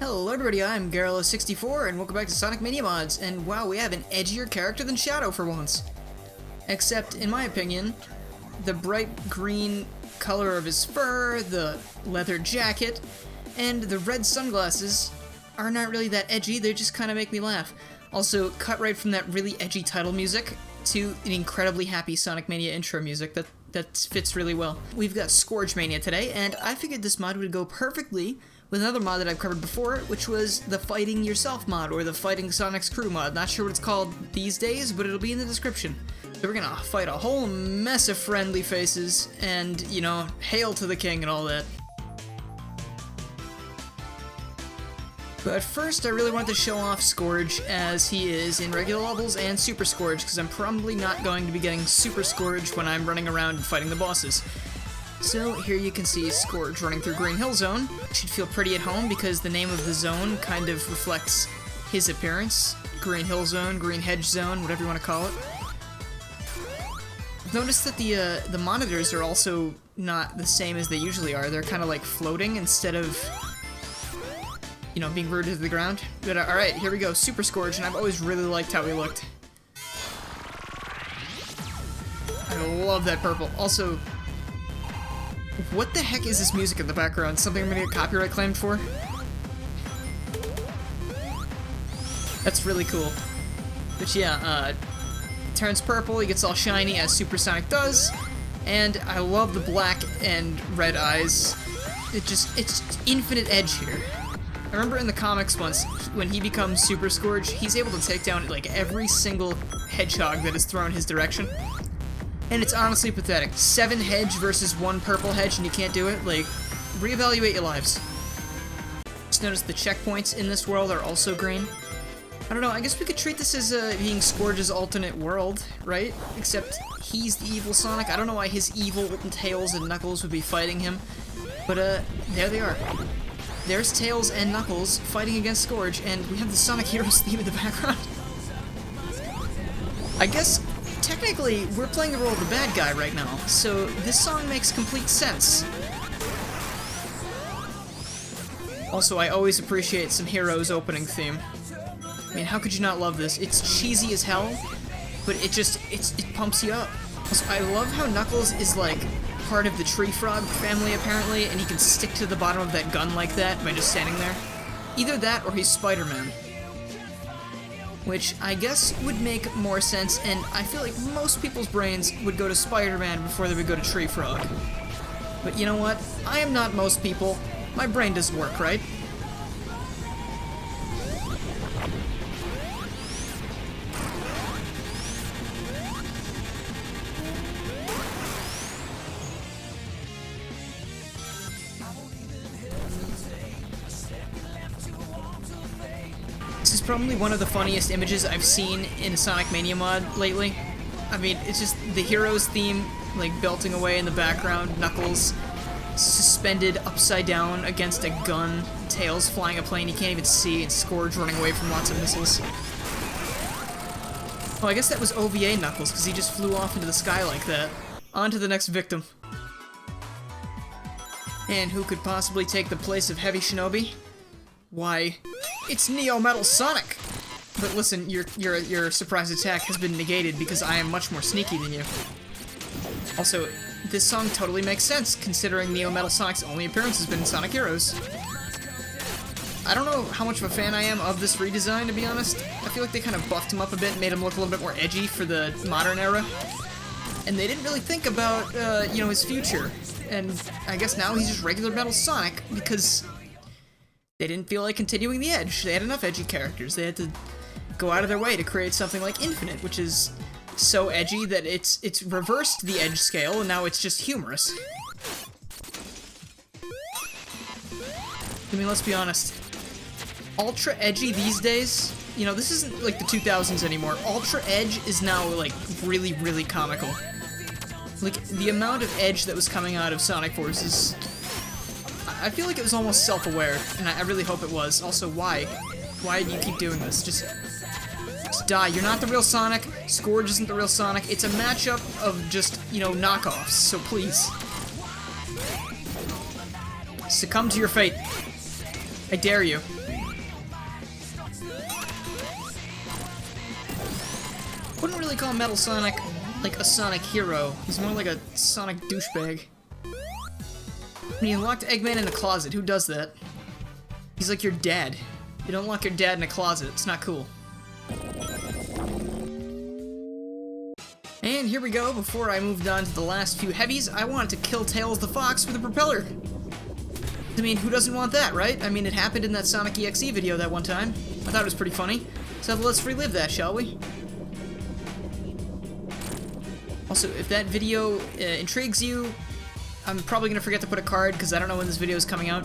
Hello everybody, I'm Garrilo64 and welcome back to Sonic Mania Mods, and wow, we have an edgier character than Shadow for once. Except, in my opinion, the bright green color of his fur, the leather jacket, and the red sunglasses are not really that edgy, they just kind of make me laugh. Also, cut right from that really edgy title music to an incredibly happy Sonic Mania intro music that fits really well. We've got Scourge Mania today, and I figured this mod would go perfectly with another mod that I've covered before, which was the Fighting Yourself mod, or the Fighting Sonic's Crew mod. Not sure what it's called these days, but it'll be in the description. So we're gonna fight a whole mess of friendly faces, and, you know, hail to the king and all that. But first, I really wanted to show off Scourge as he is in regular levels and Super Scourge, because I'm probably not going to be getting Super Scourge when I'm running around and fighting the bosses. So here you can see Scourge running through Green Hill Zone. Should feel pretty at home because the name of the zone kind of reflects his appearance. Green Hill Zone, Green Hedge Zone, whatever you want to call it. I've noticed that the monitors are also not the same as they usually are. They're kind of like floating instead of, you know, being rooted to the ground. But alright, here we go, Super Scourge, and I've always really liked how he looked. I love that purple. Also, what the heck is this music in the background? Something I'm gonna get copyright claimed for? That's really cool. But yeah, it turns purple, he gets all shiny as Supersonic does, and I love the black and red eyes. It's infinite edge here. I remember in the comics once, when he becomes Super Scourge, he's able to take down like every single hedgehog that is thrown his direction. And it's honestly pathetic. 7 hedge versus 1 purple hedge and you can't do it? Like, reevaluate your lives. Just notice the checkpoints in this world are also green. I don't know, I guess we could treat this as being Scourge's alternate world, right? Except he's the evil Sonic. I don't know why his evil Tails and Knuckles would be fighting him. But, there they are. There's Tails and Knuckles fighting against Scourge, and we have the Sonic Heroes theme in the background. I guess, technically, we're playing the role of the bad guy right now, so this song makes complete sense. Also, I always appreciate some Heroes opening theme. I mean, how could you not love this? It's cheesy as hell, but it pumps you up. Also, I love how Knuckles is, like, part of the tree frog family, apparently, and he can stick to the bottom of that gun like that by just standing there. Either that, or he's Spider-Man. Which I guess would make more sense, and I feel like most people's brains would go to Spider-Man before they would go to Tree Frog. But you know what? I am not most people. My brain doesn't work, right? This is probably one of the funniest images I've seen in a Sonic Mania mod lately. I mean, it's just the Heroes theme, like, belting away in the background, Knuckles suspended upside down against a gun, Tails flying a plane he can't even see, and Scourge running away from lots of missiles. Oh, I guess that was OVA Knuckles, because he just flew off into the sky like that. On to the next victim. And who could possibly take the place of Heavy Shinobi? Why, it's Neo Metal Sonic! But listen, your surprise attack has been negated because I am much more sneaky than you. Also, this song totally makes sense, considering Neo Metal Sonic's only appearance has been in Sonic Heroes. I don't know how much of a fan I am of this redesign, to be honest. I feel like they kind of buffed him up a bit and made him look a little bit more edgy for the modern era. And they didn't really think about, you know, his future. And I guess now he's just regular Metal Sonic, because they didn't feel like continuing the edge. They had enough edgy characters. They had to go out of their way to create something like Infinite, which is so edgy that it's reversed the edge scale, and now it's just humorous. I mean, let's be honest. Ultra edgy these days, you know, this isn't like the 2000s anymore. Ultra edge is now, like, really, really comical. Like, the amount of edge that was coming out of Sonic Forces, I feel like it was almost self-aware, and I really hope it was. Also, why? Why do you keep doing this? Just die. You're not the real Sonic. Scourge isn't the real Sonic. It's a matchup of just, you know, knockoffs, so please. Succumb to your fate. I dare you. Wouldn't really call Metal Sonic like a Sonic hero. He's more like a Sonic douchebag. I mean, you locked Eggman in the closet. Who does that? He's like your dad. You don't lock your dad in a closet. It's not cool. And here we go. Before I moved on to the last few heavies, I wanted to kill Tails the Fox with a propeller. I mean, who doesn't want that, right? I mean, it happened in that Sonic EXE video that one time. I thought it was pretty funny. So let's relive that, shall we? Also, if that video intrigues you, I'm probably going to forget to put a card because I don't know when this video is coming out.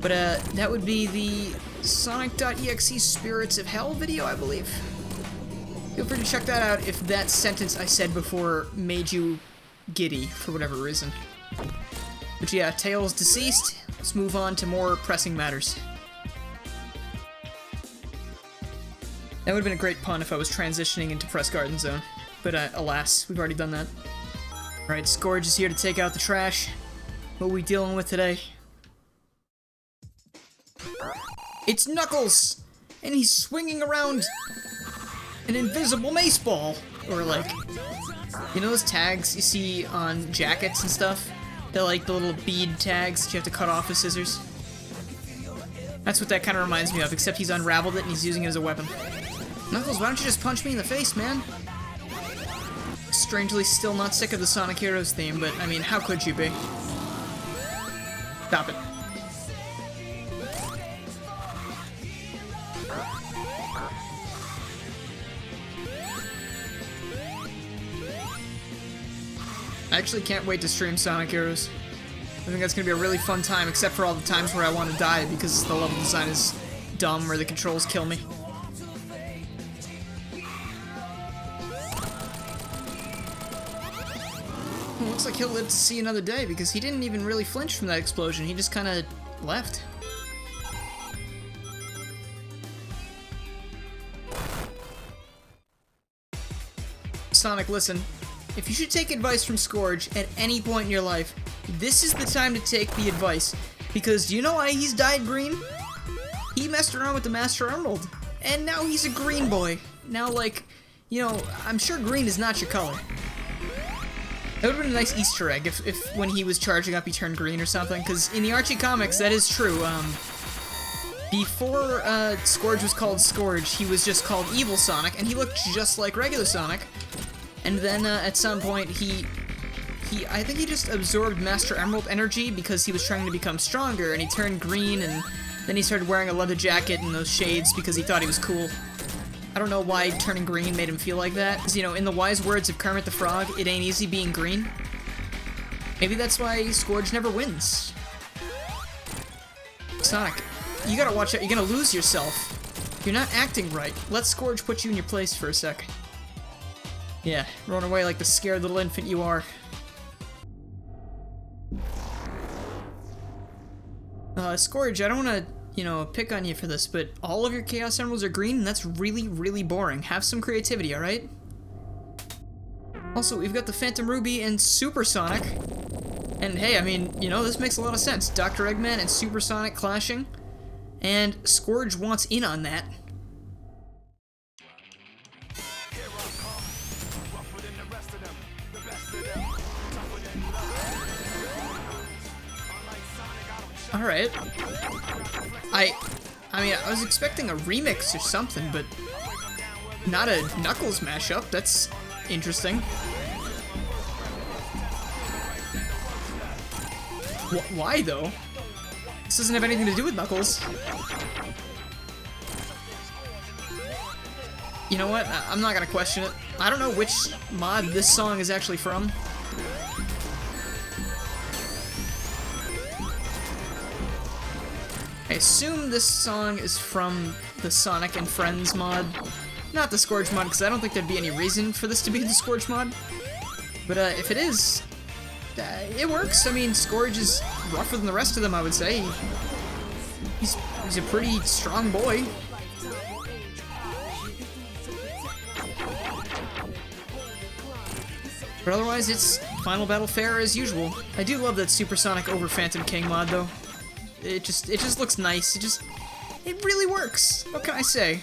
But that would be the Sonic.exe Spirits of Hell video, I believe. Feel free to check that out if that sentence I said before made you giddy for whatever reason. But yeah, Tails deceased. Let's move on to more pressing matters. That would have been a great pun if I was transitioning into Press Garden Zone. But alas, we've already done that. Alright, Scourge is here to take out the trash. What are we dealing with today? It's Knuckles! And he's swinging around an invisible mace ball! Or like, you know those tags you see on jackets and stuff? They're like the little bead tags that you have to cut off with scissors. That's what that kind of reminds me of, except he's unraveled it and he's using it as a weapon. Knuckles, why don't you just punch me in the face, man? Strangely still not sick of the Sonic Heroes theme, but I mean, how could you be? Stop it. I actually can't wait to stream Sonic Heroes. I think that's gonna be a really fun time, except for all the times where I want to die because the level design is dumb or the controls kill me. Well, looks like he'll live to see another day because he didn't even really flinch from that explosion. He just kind of left. Sonic, listen. If you should take advice from Scourge at any point in your life, this is the time to take the advice. Because do you know why he's dyed green? He messed around with the Master Emerald. And now he's a green boy. Now, like, you know, I'm sure green is not your color. That would have been a nice Easter egg if when he was charging up he turned green or something. Because in the Archie comics, that is true. Before Scourge was called Scourge, he was just called Evil Sonic. And he looked just like regular Sonic. And then at some point I think he just absorbed Master Emerald energy because he was trying to become stronger, and he turned green, and then he started wearing a leather jacket and those shades because he thought he was cool. I don't know why turning green made him feel like that, because, you know, in the wise words of Kermit the Frog, it ain't easy being green. Maybe that's why Scourge never wins. Sonic, you gotta watch out, you're gonna lose yourself. You're not acting right. Let Scourge put you in your place for a sec. Yeah, run away like the scared little infant you are. Scourge, I don't want to, you know, pick on you for this, but all of your Chaos Emeralds are green, and that's really, really boring. Have some creativity, alright? Also, we've got the Phantom Ruby and Super Sonic. And hey, I mean, you know, this makes a lot of sense. Dr. Eggman and Super Sonic clashing, and Scourge wants in on that. Alright. I mean, I was expecting a remix or something, but not a Knuckles mashup. That's interesting. Why, though? This doesn't have anything to do with Knuckles. You know what? I'm not gonna question it. I don't know which mod this song is actually from. I assume this song is from the Sonic and Friends mod. Not the Scourge mod, because I don't think there'd be any reason for this to be the Scourge mod. But if it is, it works. I mean, Scourge is rougher than the rest of them, I would say. He's a pretty strong boy. But otherwise, it's Final Battle fair as usual. I do love that Super Sonic over Phantom King mod, though. It just looks nice. It really works. What can I say?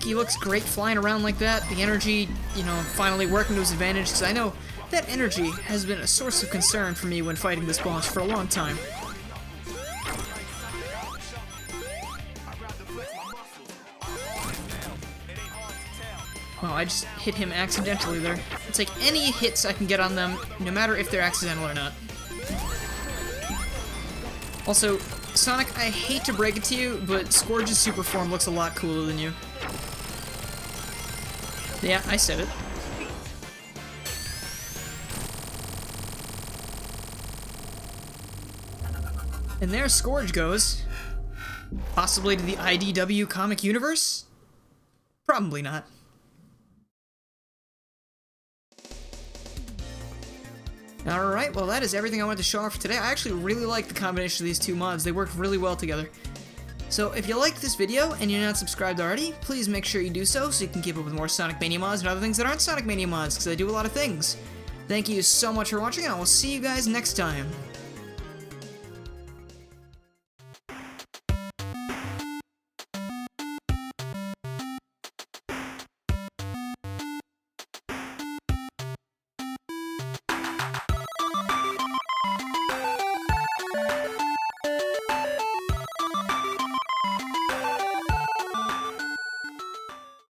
think he looks great flying around like that. The energy, you know, finally working to his advantage, because I know that energy has been a source of concern for me when fighting this boss for a long time. Wow, I just hit him accidentally there. It's like any hits I can get on them, no matter if they're accidental or not. Also, Sonic, I hate to break it to you, but Scourge's super form looks a lot cooler than you. Yeah, I said it. And there Scourge goes. Possibly to the IDW comic universe? Probably not. Alright, well that is everything I wanted to show off for today. I actually really like the combination of these two mods. They work really well together. So if you liked this video and you're not subscribed already, please make sure you do so you can keep up with more Sonic Mania mods and other things that aren't Sonic Mania mods, because I do a lot of things. Thank you so much for watching, and I will see you guys next time.